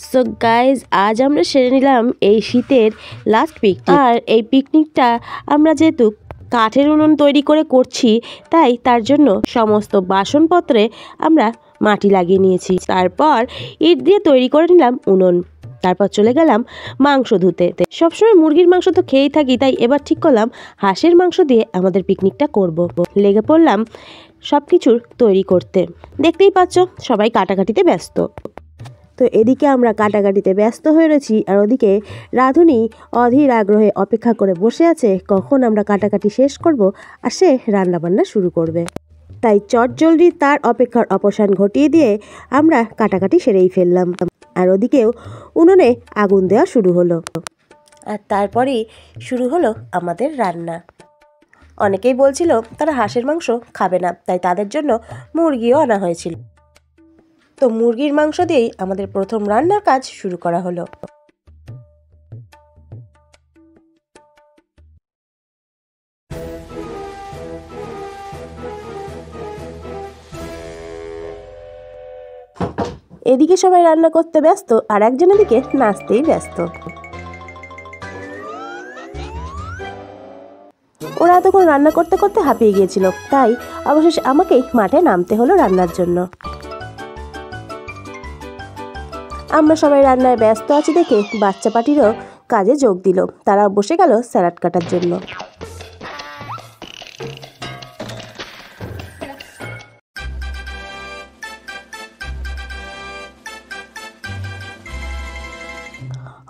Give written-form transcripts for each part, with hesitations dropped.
So guys, আজ আমরা সেরে নিলাম এই শীতের লাস্ট পিকনিক। আর এই পিকনিকটা আমরা যেহেতু কাঠের উনুন তৈরি করে করছি, তাই তার জন্য সমস্ত বাসনপত্রে আমরা মাটি লাগিয়ে নিয়েছি। তারপর ইট দিয়ে তৈরি করে নিলাম উনুন। তারপর চলে গেলাম মাংস ধুতে। সবসময় মুরগির মাংস তো খেয়েই থাকি, তাই এবার ঠিক করলাম হাঁসের মাংস দিয়ে আমাদের পিকনিকটা করব। লেগে পড়লাম সব কিছুর তৈরি করতে। দেখতেই পাচ্ছ সবাই কাটাকাটিতে ব্যস্ত। তো এদিকে আমরা কাটাকাটিতে ব্যস্ত হয়ে রয়েছি, আর ওদিকে রাঁধুনি অধীর আগ্রহে অপেক্ষা করে বসে আছে কখন আমরা কাটাকাটি শেষ করব আর সে রান্নাবান্না শুরু করবে। তাই চটজলদি তার অপেক্ষার অবসান ঘটিয়ে দিয়ে আমরা কাটাকাটি সেরেই ফেললাম। আর ওদিকেও উনুনে আগুন দেওয়া শুরু হলো। আর তারপরেই শুরু হলো আমাদের রান্না। অনেকেই বলছিল তারা হাঁসের মাংস খাবে না, তাই তাদের জন্য মুরগিও আনা হয়েছিল। তো মুরগির মাংস দিয়েই আমাদের প্রথম রান্নার কাজ শুরু করা হলো। এদিকে সবাই রান্না করতে ব্যস্ত, আর একজন এদিকে নাচতেই ব্যস্ত। ওরা এতক্ষণ রান্না করতে করতে হাঁপিয়ে গিয়েছিল, তাই অবশেষে আমাকেই মাঠে নামতে হলো রান্নার জন্য। আমরা সবাই রান্নায় ব্যস্ত আছি দেখে বাচ্চা পার্টিরও কাজে যোগ দিল। তারা বসে গেল স্যালাড কাটার জন্য।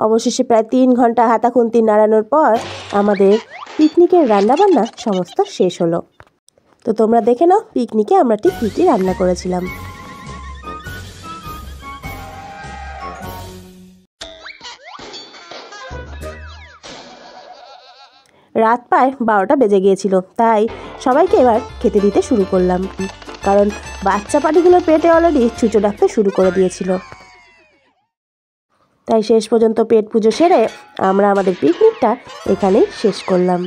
অবশেষে প্রায় 3 ঘন্টা হাতাখুন্তি নাড়ানোর পর আমাদের পিকনিকের রান্নাবান্না সমস্ত শেষ হলো। তো তোমরা দেখে নাও পিকনিকে আমরা ঠিক কী কী রান্না করেছিলাম। রাত প্রায় 12টা বেজে গিয়েছিল, তাই সবাইকে এবার খেতে দিতে শুরু করলাম, কারণ বাচ্চা পাটিগুলোর পেটে অলরেডি চুচো ডাকতে শুরু করে দিয়েছিল। তাই শেষ পর্যন্ত পেট পুজো সেরে আমরা আমাদের পিকনিকটা এখানেই শেষ করলাম।